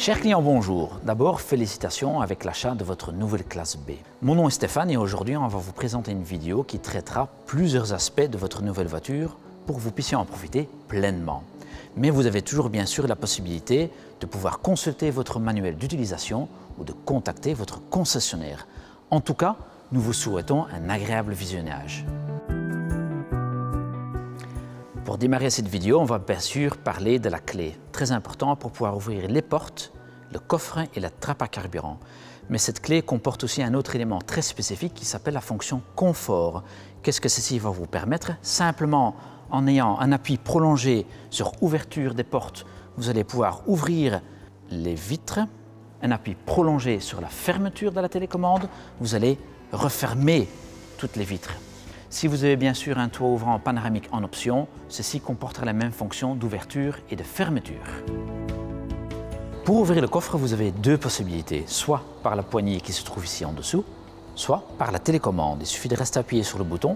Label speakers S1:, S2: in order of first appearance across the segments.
S1: Chers clients, bonjour. D'abord, félicitations avec l'achat de votre nouvelle classe B. Mon nom est Stéphane et aujourd'hui, on va vous présenter une vidéo qui traitera plusieurs aspects de votre nouvelle voiture pour que vous puissiez en profiter pleinement. Mais vous avez toujours bien sûr la possibilité de pouvoir consulter votre manuel d'utilisation ou de contacter votre concessionnaire. En tout cas, nous vous souhaitons un agréable visionnage. Pour démarrer cette vidéo, on va bien sûr parler de la clé, très important pour pouvoir ouvrir les portes, le coffre et la trappe à carburant. Mais cette clé comporte aussi un autre élément très spécifique qui s'appelle la fonction confort. Qu'est-ce que ceci va vous permettre? Simplement en ayant un appui prolongé sur ouverture des portes, vous allez pouvoir ouvrir les vitres. Un appui prolongé sur la fermeture de la télécommande, vous allez refermer toutes les vitres. Si vous avez bien sûr un toit ouvrant panoramique en option, ceci comportera la même fonction d'ouverture et de fermeture. Pour ouvrir le coffre, vous avez deux possibilités, soit par la poignée qui se trouve ici en dessous, soit par la télécommande. Il suffit de rester appuyé sur le bouton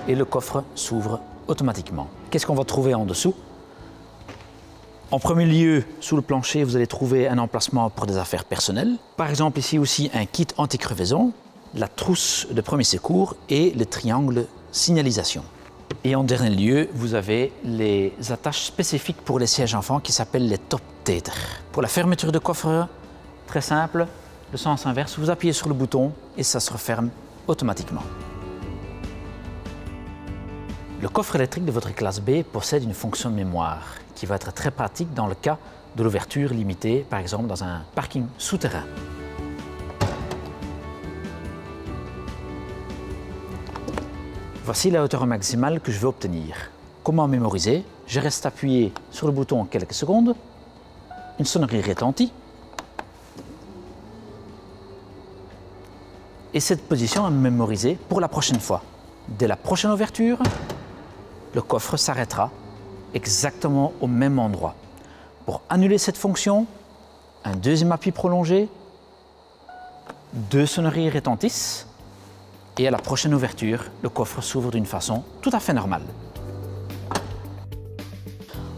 S1: et le coffre s'ouvre automatiquement. Qu'est-ce qu'on va trouver en dessous? En premier lieu, sous le plancher, vous allez trouver un emplacement pour des affaires personnelles. Par exemple, ici aussi un kit anti-crevaison, la trousse de premier secours et le triangle signalisation. Et en dernier lieu, vous avez les attaches spécifiques pour les sièges enfants qui s'appellent les top tether. Pour la fermeture de coffre, très simple, le sens inverse, vous appuyez sur le bouton et ça se referme automatiquement. Le coffre électrique de votre classe B possède une fonction de mémoire qui va être très pratique dans le cas de l'ouverture limitée, par exemple dans un parking souterrain. Voici la hauteur maximale que je veux obtenir. Comment mémoriser? Je reste appuyé sur le bouton quelques secondes, une sonnerie retentit et cette position est mémorisée pour la prochaine fois. Dès la prochaine ouverture, le coffre s'arrêtera exactement au même endroit. Pour annuler cette fonction, un deuxième appui prolongé, deux sonneries retentissent et à la prochaine ouverture, le coffre s'ouvre d'une façon tout à fait normale.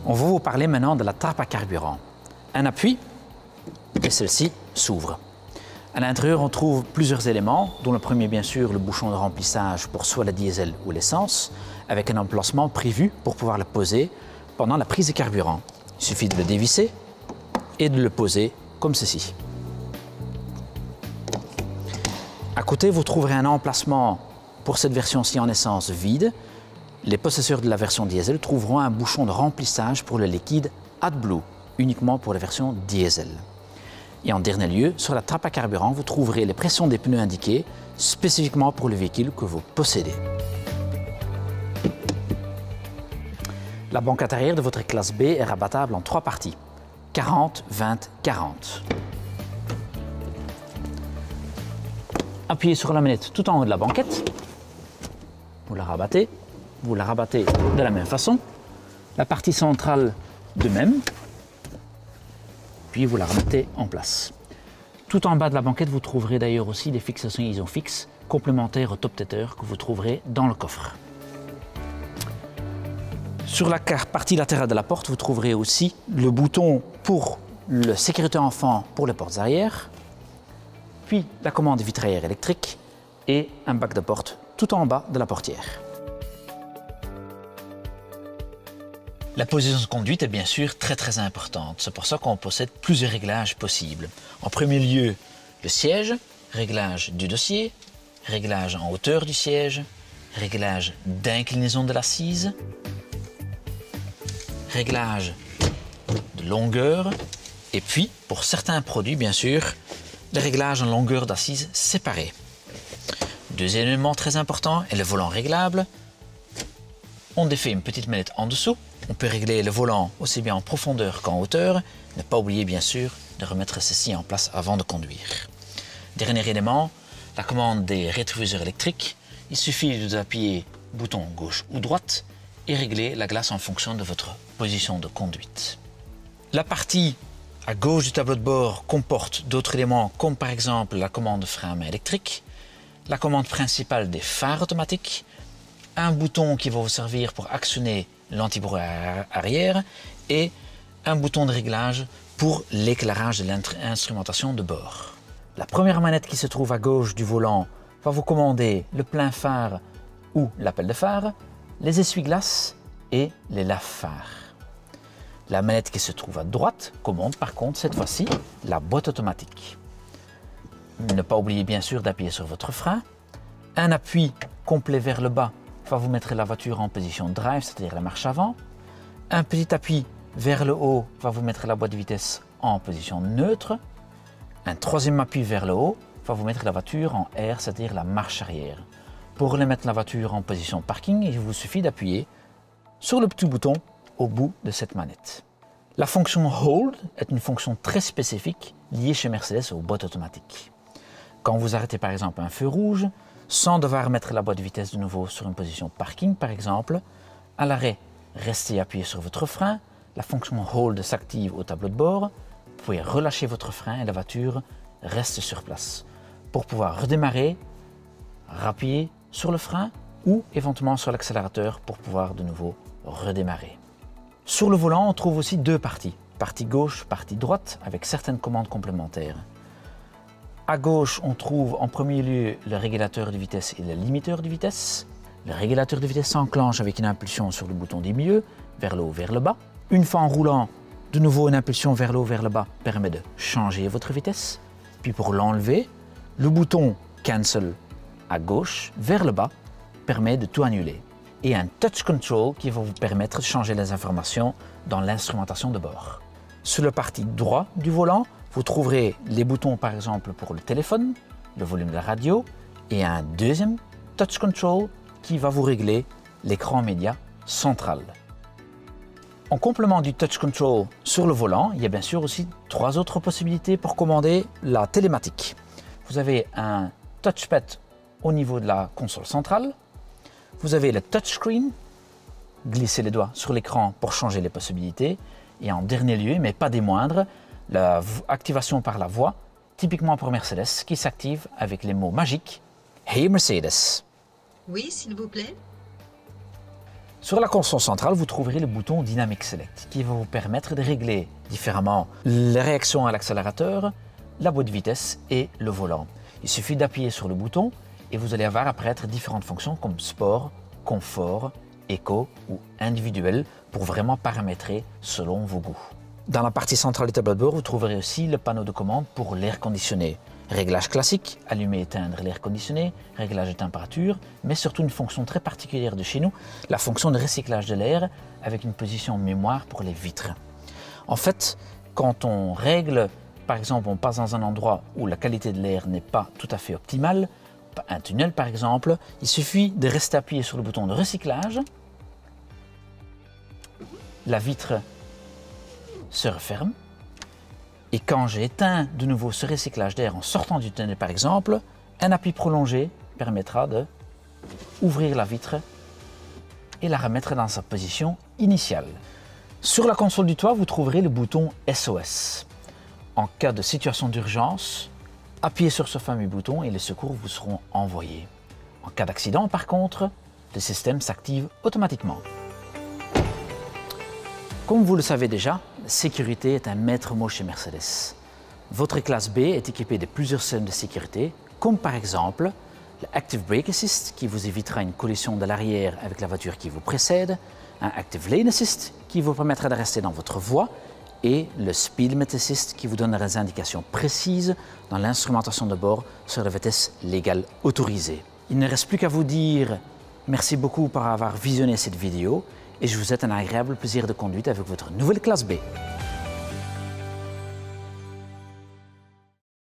S1: On va vous parler maintenant de la trappe à carburant. Un appui et celle-ci s'ouvre. À l'intérieur, on trouve plusieurs éléments, dont le premier bien sûr le bouchon de remplissage pour soit le diesel ou l'essence, avec un emplacement prévu pour pouvoir le poser pendant la prise de carburant. Il suffit de le dévisser et de le poser comme ceci. À côté, vous trouverez un emplacement pour cette version-ci en essence vide. Les possesseurs de la version diesel trouveront un bouchon de remplissage pour le liquide AdBlue, uniquement pour la version diesel. Et en dernier lieu, sur la trappe à carburant, vous trouverez les pressions des pneus indiquées spécifiquement pour le véhicule que vous possédez. La banquette arrière de votre classe B est rabattable en trois parties, 40, 20, 40. Appuyez sur la manette tout en haut de la banquette, vous la rabattez de la même façon, la partie centrale de même, puis vous la remettez en place. Tout en bas de la banquette, vous trouverez d'ailleurs aussi des fixations isofix complémentaires au top tether que vous trouverez dans le coffre. Sur la partie latérale de la porte, vous trouverez aussi le bouton pour le sécurité enfant pour les portes arrière, puis la commande vitraillère électrique et un bac de porte tout en bas de la portière. La position de conduite est bien sûr très importante. C'est pour ça qu'on possède plusieurs réglages possibles. En premier lieu, le siège, réglage du dossier, réglage en hauteur du siège, réglage d'inclinaison de l'assise, réglage de longueur et puis, pour certains produits bien sûr, les réglages en longueur d'assise séparés. Deuxième élément très important est le volant réglable. On défait une petite manette en dessous. On peut régler le volant aussi bien en profondeur qu'en hauteur. Ne pas oublier bien sûr de remettre ceci en place avant de conduire. Dernier élément, la commande des rétroviseurs électriques. Il suffit d'appuyer bouton gauche ou droite et régler la glace en fonction de votre position de conduite. La partie à gauche du tableau de bord comporte d'autres éléments comme par exemple la commande frein à main électrique, la commande principale des phares automatiques, un bouton qui va vous servir pour actionner l'antibrouillard arrière et un bouton de réglage pour l'éclairage de l'instrumentation de bord. La première manette qui se trouve à gauche du volant va vous commander le plein phare ou l'appel de phare, les essuie-glaces et les lave-phares. La manette qui se trouve à droite commande par contre cette fois-ci la boîte automatique. Ne pas oublier bien sûr d'appuyer sur votre frein. Un appui complet vers le bas va vous mettre la voiture en position drive, c'est-à-dire la marche avant. Un petit appui vers le haut va vous mettre la boîte de vitesse en position neutre. Un troisième appui vers le haut va vous mettre la voiture en R, c'est-à-dire la marche arrière. Pour remettre la voiture en position parking, il vous suffit d'appuyer sur le petit bouton au bout de cette manette. La fonction Hold est une fonction très spécifique liée chez Mercedes aux boîtes automatiques. Quand vous arrêtez par exemple un feu rouge, sans devoir mettre la boîte de vitesse de nouveau sur une position parking par exemple, à l'arrêt, restez appuyé sur votre frein, la fonction Hold s'active au tableau de bord, vous pouvez relâcher votre frein et la voiture reste sur place. Pour pouvoir redémarrer, appuyer sur le frein ou éventuellement sur l'accélérateur pour pouvoir de nouveau redémarrer. Sur le volant, on trouve aussi deux parties, partie gauche, partie droite, avec certaines commandes complémentaires. À gauche, on trouve en premier lieu le régulateur de vitesse et le limiteur de vitesse. Le régulateur de vitesse s'enclenche avec une impulsion sur le bouton du milieu, vers le haut, vers le bas. Une fois en roulant, de nouveau une impulsion vers le haut, vers le bas permet de changer votre vitesse. Puis pour l'enlever, le bouton Cancel à gauche, vers le bas, permet de tout annuler. Et un Touch Control qui va vous permettre de changer les informations dans l'instrumentation de bord. Sur le parti droit du volant, vous trouverez les boutons par exemple pour le téléphone, le volume de la radio et un deuxième Touch Control qui va vous régler l'écran média central. En complément du Touch Control sur le volant, il y a bien sûr aussi trois autres possibilités pour commander la télématique. Vous avez un touchpad au niveau de la console centrale. Vous avez le touchscreen, glissez les doigts sur l'écran pour changer les possibilités. Et en dernier lieu, mais pas des moindres, l'activation par la voix, typiquement pour Mercedes, qui s'active avec les mots magiques « Hey Mercedes ».
S2: Oui, s'il vous plaît.
S1: Sur la console centrale, vous trouverez le bouton Dynamic Select qui va vous permettre de régler différemment les réactions à l'accélérateur, la boîte de vitesse et le volant. Il suffit d'appuyer sur le bouton et vous allez avoir apparaître différentes fonctions comme sport, confort, éco ou individuel pour vraiment paramétrer selon vos goûts. Dans la partie centrale du tableau de bord, vous trouverez aussi le panneau de commande pour l'air conditionné. Réglage classique, allumer et éteindre l'air conditionné, réglage de température, mais surtout une fonction très particulière de chez nous, la fonction de recyclage de l'air avec une position mémoire pour les vitres. En fait, quand on règle, par exemple, on passe dans un endroit où la qualité de l'air n'est pas tout à fait optimale, un tunnel par exemple, il suffit de rester appuyé sur le bouton de recyclage, la vitre se referme, et quand j'éteins de nouveau ce recyclage d'air en sortant du tunnel par exemple, un appui prolongé permettra d'ouvrir la vitre et la remettre dans sa position initiale. Sur la console du toit, vous trouverez le bouton SOS. En cas de situation d'urgence, appuyez sur ce fameux bouton et les secours vous seront envoyés. En cas d'accident, par contre, le système s'active automatiquement. Comme vous le savez déjà, la sécurité est un maître mot chez Mercedes. Votre classe B est équipée de plusieurs systèmes de sécurité, comme par exemple le Active Brake Assist qui vous évitera une collision de l'arrière avec la voiture qui vous précède, un Active Lane Assist qui vous permettra de rester dans votre voie et le Speed Limit Assist qui vous donnera des indications précises dans l'instrumentation de bord sur la vitesse légale autorisée. Il ne reste plus qu'à vous dire merci beaucoup pour avoir visionné cette vidéo et je vous souhaite un agréable plaisir de conduite avec votre nouvelle classe B.